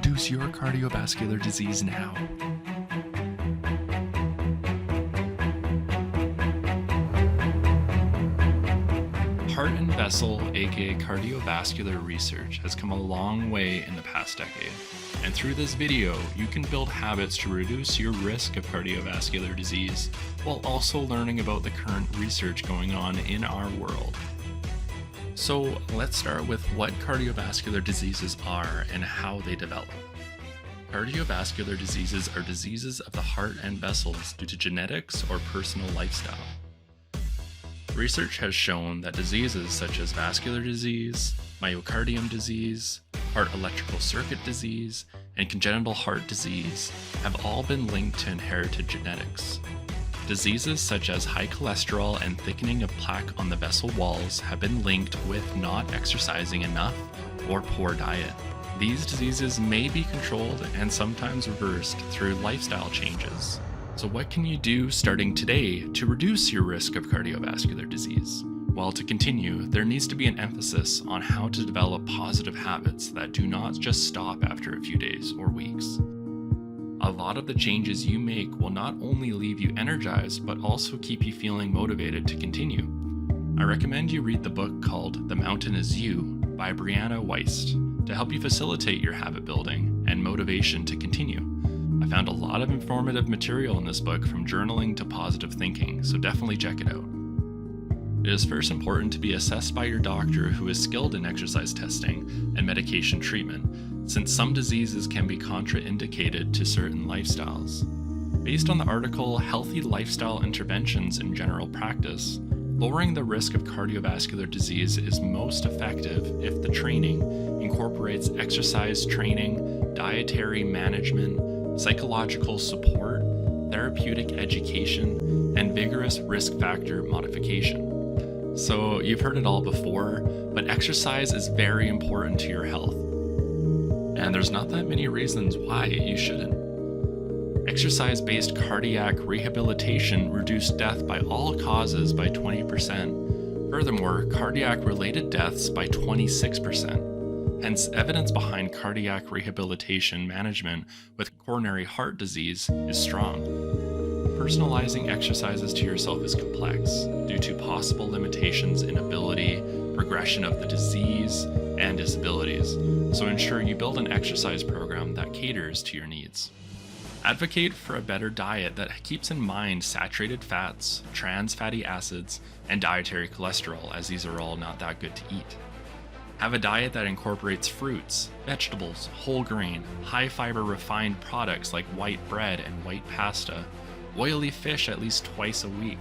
reduce your cardiovascular disease now. Heart and vessel, aka cardiovascular research, has come a long way in the past decade. And through this video, you can build habits to reduce your risk of cardiovascular disease, while also learning about the current research going on in our world. So let's start with what cardiovascular diseases are and how they develop. Cardiovascular diseases are diseases of the heart and vessels due to genetics or personal lifestyle. Research has shown that diseases such as vascular disease, myocardium disease, heart electrical circuit disease, and congenital heart disease have all been linked to inherited genetics. Diseases such as high cholesterol and thickening of plaque on the vessel walls have been linked with not exercising enough or poor diet. These diseases may be controlled and sometimes reversed through lifestyle changes. So what can you do starting today to reduce your risk of cardiovascular disease? Well, to continue, there needs to be an emphasis on how to develop positive habits that do not just stop after a few days or weeks. A lot of the changes you make will not only leave you energized, but also keep you feeling motivated to continue. I recommend you read the book called The Mountain Is You by Brianna Wiest to help you facilitate your habit building and motivation to continue. I found a lot of informative material in this book, from journaling to positive thinking, so definitely check it out. It is first important to be assessed by your doctor, who is skilled in exercise testing and medication treatment, since some diseases can be contraindicated to certain lifestyles. Based on the article Healthy Lifestyle Interventions in General Practice, lowering the risk of cardiovascular disease is most effective if the training incorporates exercise training, dietary management, psychological support, therapeutic education, and vigorous risk factor modification. So you've heard it all before, but exercise is very important to your health. And there's not that many reasons why you shouldn't. Exercise-based cardiac rehabilitation reduced death by all causes by 20%. Furthermore, cardiac-related deaths by 26%. Hence, evidence behind cardiac rehabilitation management with coronary heart disease is strong. Personalizing exercises to yourself is complex due to possible limitations in ability, progression of the disease, and disabilities, so ensure you build an exercise program that caters to your needs. Advocate for a better diet that keeps in mind saturated fats, trans fatty acids, and dietary cholesterol, as these are all not that good to eat. Have a diet that incorporates fruits, vegetables, whole grain, high fiber refined products like white bread and white pasta, oily fish at least twice a week,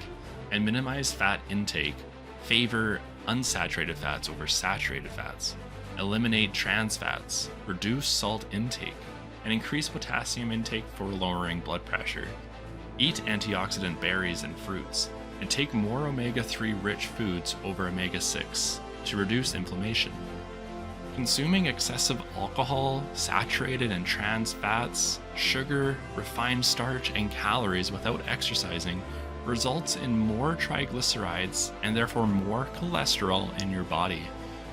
and minimize fat intake. Favor unsaturated fats over saturated fats. Eliminate trans fats, reduce salt intake, and increase potassium intake for lowering blood pressure. Eat antioxidant berries and fruits, and take more omega-3 rich foods over omega-6 to reduce inflammation. Consuming excessive alcohol, saturated and trans fats, sugar, refined starch, and calories without exercising results in more triglycerides and therefore more cholesterol in your body,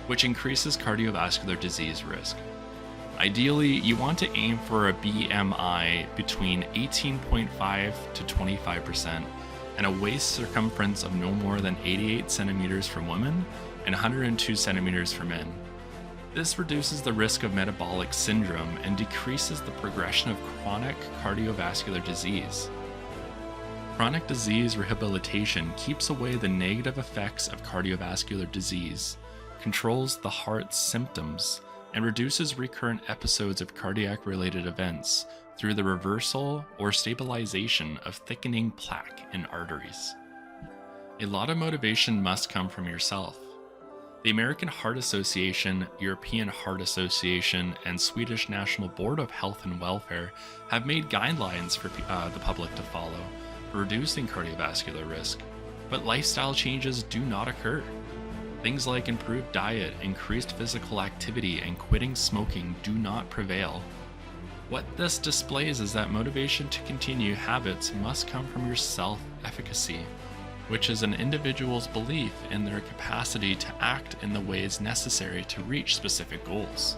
which increases cardiovascular disease risk. Ideally, you want to aim for a BMI between 18.5 to 25% and a waist circumference of no more than 88 centimeters for women and 102 centimeters for men. This reduces the risk of metabolic syndrome and decreases the progression of chronic cardiovascular disease. Chronic disease rehabilitation keeps away the negative effects of cardiovascular disease, controls the heart's symptoms, and reduces recurrent episodes of cardiac-related events through the reversal or stabilization of thickening plaque in arteries. A lot of motivation must come from yourself. The American Heart Association, European Heart Association, and Swedish National Board of Health and Welfare have made guidelines for the public to follow for reducing cardiovascular risk, but lifestyle changes do not occur. Things like improved diet, increased physical activity, and quitting smoking do not prevail. What this displays is that motivation to continue habits must come from your self-efficacy, which is an individual's belief in their capacity to act in the ways necessary to reach specific goals.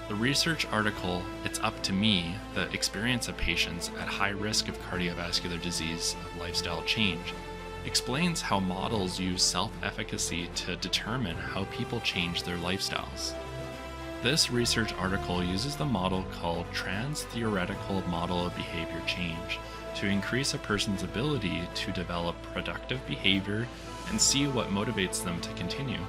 The research article, It's Up to Me, The Experience of Patients at High Risk of Cardiovascular Disease of Lifestyle Change, explains how models use self-efficacy to determine how people change their lifestyles. This research article uses the model called Trans-Theoretical Model of Behavior Change to increase a person's ability to develop productive behavior and see what motivates them to continue.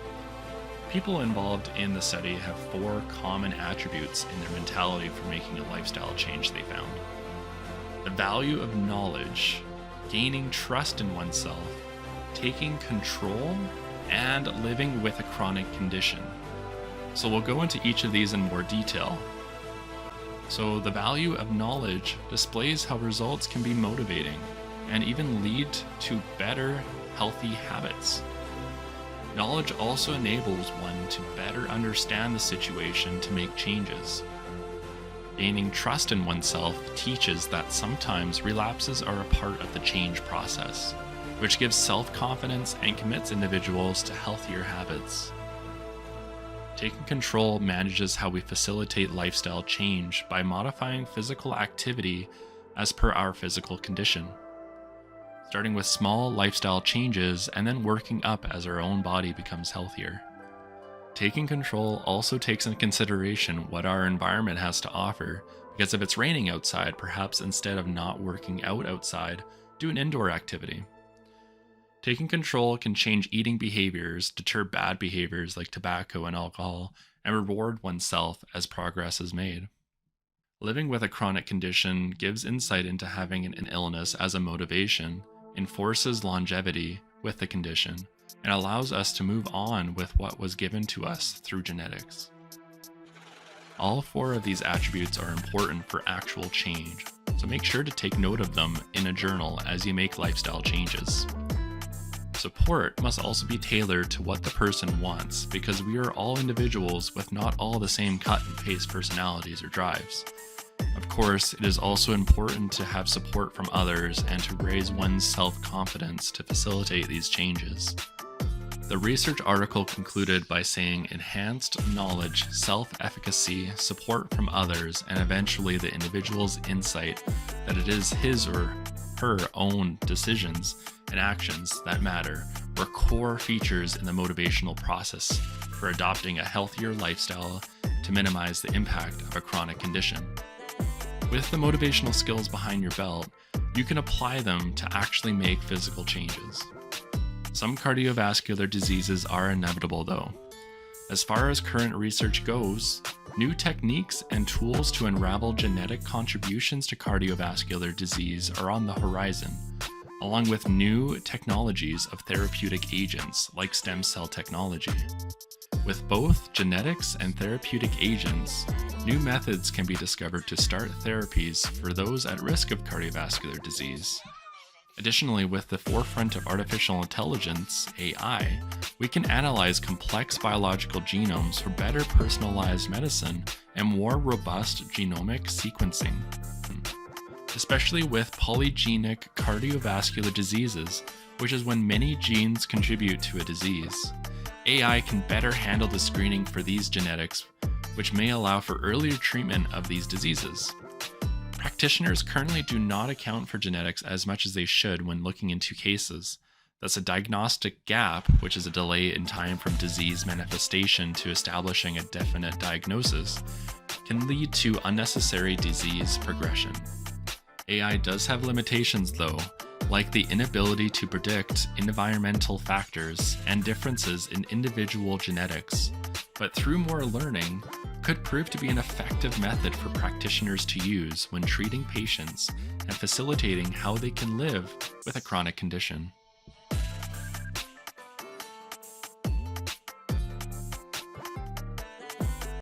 People involved in the study have 4 common attributes in their mentality for making a lifestyle change they found. The value of knowledge, gaining trust in oneself, taking control, and living with a chronic condition. So we'll go into each of these in more detail. So the value of knowledge displays how results can be motivating and even lead to better, healthy habits. Knowledge also enables one to better understand the situation to make changes. Gaining trust in oneself teaches that sometimes relapses are a part of the change process, which gives self-confidence and commits individuals to healthier habits. Taking control manages how we facilitate lifestyle change by modifying physical activity as per our physical condition, starting with small lifestyle changes and then working up as our own body becomes healthier. Taking control also takes into consideration what our environment has to offer, because if it's raining outside, perhaps instead of not working out outside, do an indoor activity. Taking control can change eating behaviors, deter bad behaviors like tobacco and alcohol, and reward oneself as progress is made. Living with a chronic condition gives insight into having an illness as a motivation, enforces longevity with the condition, and allows us to move on with what was given to us through genetics. All 4 of these attributes are important for actual change, so make sure to take note of them in a journal as you make lifestyle changes. Support must also be tailored to what the person wants, because we are all individuals with not all the same cut and paste personalities or drives. Of course, it is also important to have support from others and to raise one's self-confidence to facilitate these changes. The research article concluded by saying enhanced knowledge, self-efficacy, support from others, and eventually the individual's insight that it is his or her own decisions and actions that matter were core features in the motivational process for adopting a healthier lifestyle to minimize the impact of a chronic condition. With the motivational skills behind your belt, you can apply them to actually make physical changes. Some cardiovascular diseases are inevitable though. As far as current research goes, new techniques and tools to unravel genetic contributions to cardiovascular disease are on the horizon, along with new technologies of therapeutic agents like stem cell technology. With both genetics and therapeutic agents, new methods can be discovered to start therapies for those at risk of cardiovascular disease. Additionally, with the forefront of artificial intelligence, AI, we can analyze complex biological genomes for better personalized medicine and more robust genomic sequencing. Especially with polygenic cardiovascular diseases, which is when many genes contribute to a disease. AI can better handle the screening for these genetics, which may allow for earlier treatment of these diseases. Practitioners currently do not account for genetics as much as they should when looking into cases. Thus, a diagnostic gap, which is a delay in time from disease manifestation to establishing a definite diagnosis, can lead to unnecessary disease progression. AI does have limitations though, like the inability to predict environmental factors and differences in individual genetics, but through more learning, could prove to be an effective method for practitioners to use when treating patients and facilitating how they can live with a chronic condition.